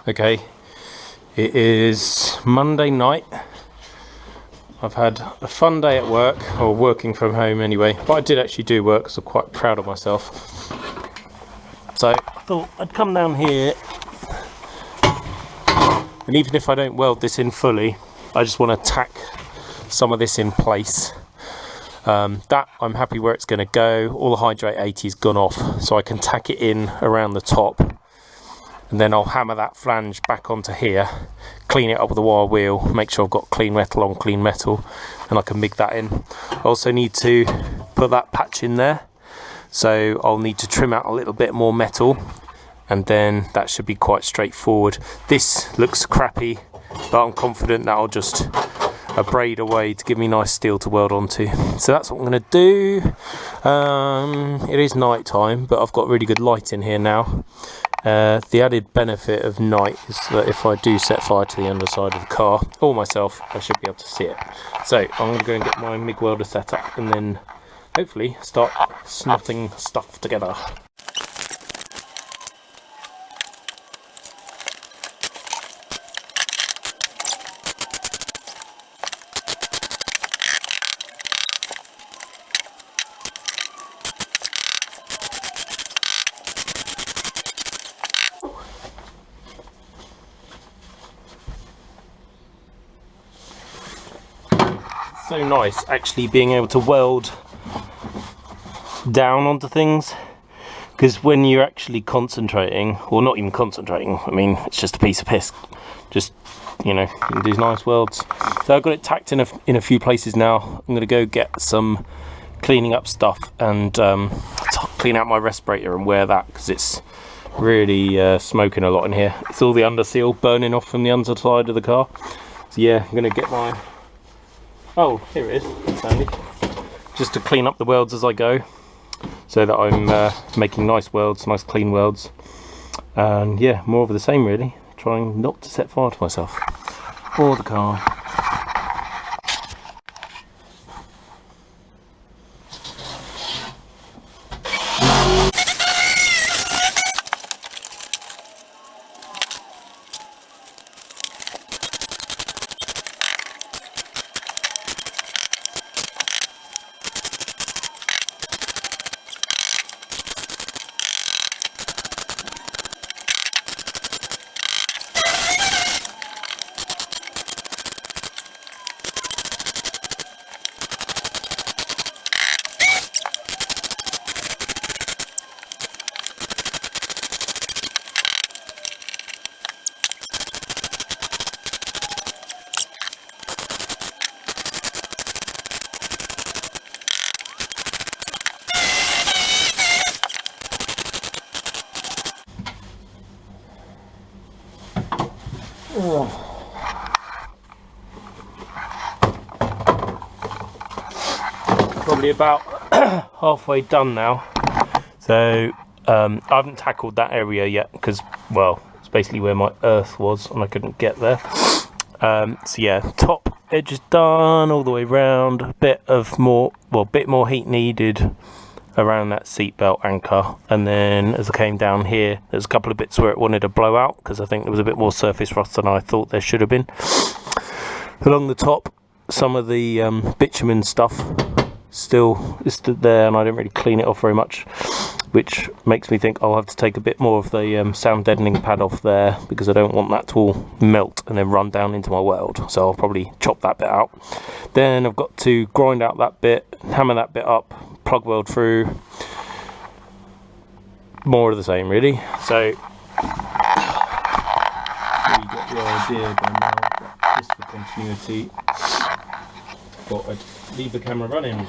Okay, it is Monday night. I've had a fun day at work, or working from home anyway, but I did actually do work, so I'm quite proud of myself. So I thought I'd come down here, and even if I don't weld this in fully, I just want to tack some of this in place. That I'm happy where it's going to go. All the hydrate 80's gone off, so I can tack it in around the top, and then I'll hammer that flange back onto here, clean it up with a wire wheel, make sure I've got clean metal on clean metal, and I can MIG that in. I also need to put that patch in there, so I'll need to trim out a little bit more metal, and then that should be quite straightforward. This looks crappy, but I'm confident that I'll just braid away to give me nice steel to weld onto. So that's what I'm going to do. It is night time, but I've got really good light in here now. The added benefit of night is that if I do set fire to the underside of the car or myself, I should be able to see it. So I'm going to go and get my MIG welder set up, and then hopefully start snotting stuff together. So nice actually being able to weld down onto things, because when you're actually concentrating, or not even concentrating, I mean it's just a piece of piss, just, you know, you do nice welds. So I've got it tacked in a few places now. I'm going to go get some cleaning up stuff and clean out my respirator and wear that, because it's really smoking a lot in here. It's all the underseal burning off from the underside of the car. So yeah, I'm going to get my... Oh, here it is. That's handy. Just to clean up the welds as I go, so that I'm making nice welds, nice clean welds. And yeah, more of the same really. Trying not to set fire to myself or the car. Probably about halfway done now. So I haven't tackled that area yet, because, well, it's basically where my earth was and I couldn't get there. So yeah, top edge is done all the way around. A bit more heat needed around that seatbelt anchor, and then as I came down here, there's a couple of bits where it wanted to blow out, because I think there was a bit more surface rust than I thought there should have been. Along the top, some of the bitumen stuff still is there, and I didn't really clean it off very much, which makes me think I'll have to take a bit more of the sound deadening pad off there, because I don't want that to all melt and then run down into my weld. So I'll probably chop that bit out. Then I've got to grind out that bit, hammer that bit up, plug weld through. More of the same really. So you got the idea by now, just for continuity, thought I'd leave the camera running.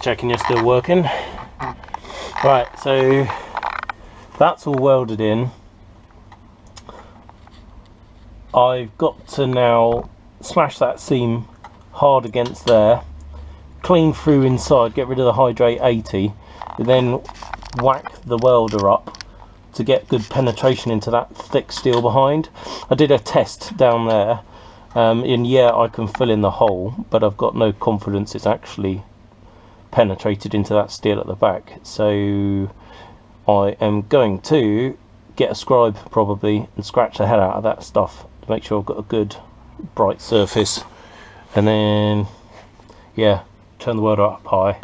checking you're still working. Right, so that's all welded in. I've got to now slash that seam hard against there, clean through inside, get rid of the hydrate 80, and then whack the welder up to get good penetration into that thick steel behind. I did a test down there, and yeah, I can fill in the hole, but I've got no confidence it's actually penetrated into that steel at the back. So I am going to get a scribe probably and scratch the hell out of that stuff to make sure I've got a good bright surface, and then yeah, turn the welder up high,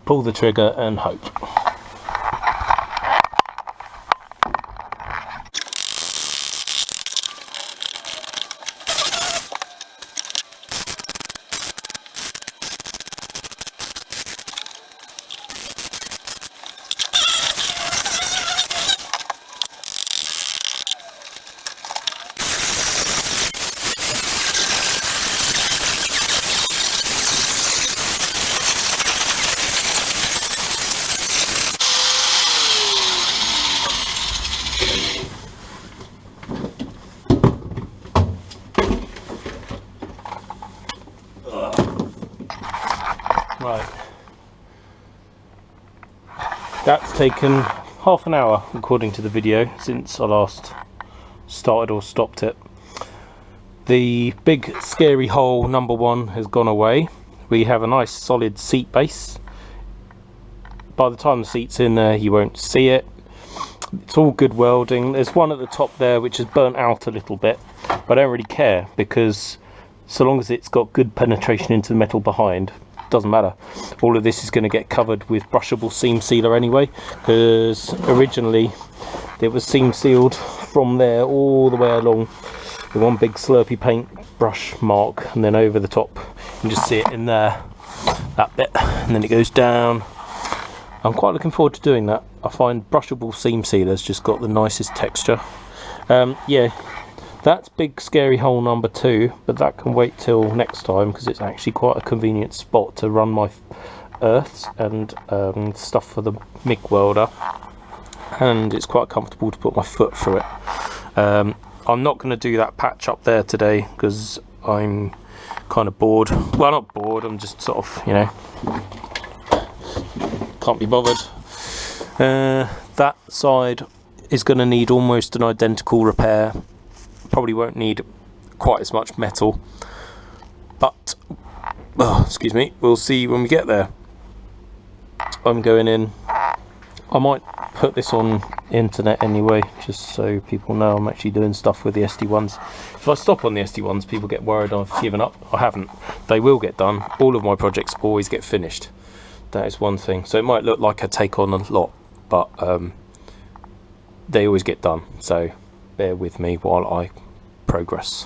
pull the trigger and hope. Right, that's taken half an hour according to the video since I last started or stopped it. The big scary hole number one has gone away. We have a nice solid seat base. By the time the seat's in there you won't see it. It's all good welding. There's one at the top there which is burnt out a little bit, but I don't really care because so long as it's got good penetration into the metal behind, doesn't matter. All of this is going to get covered with brushable seam sealer anyway, because originally it was seam sealed from there all the way along with one big slurpy paint brush mark, and then over the top you can just see it in there, that bit, and then it goes down. I'm quite looking forward to doing that. I find brushable seam sealers just got the nicest texture. Yeah, that's big scary hole number two, but that can wait till next time because it's actually quite a convenient spot to run my earths and stuff for the MIG welder, and it's quite comfortable to put my foot through it. I'm not going to do that patch up there today because I'm kind of bored. Well, not bored, I'm just sort of, you know, can't be bothered. That side is going to need almost an identical repair. Probably won't need quite as much metal, but excuse me, we'll see when we get there. I'm going in. I might put this on internet anyway, just so people know I'm actually doing stuff with the SD1s. If I stop on the SD1s, people get worried I've given up. I haven't. They will get done. All of my projects always get finished. That is one thing. So it might look like I take on a lot, but they always get done. So bear with me while I progress.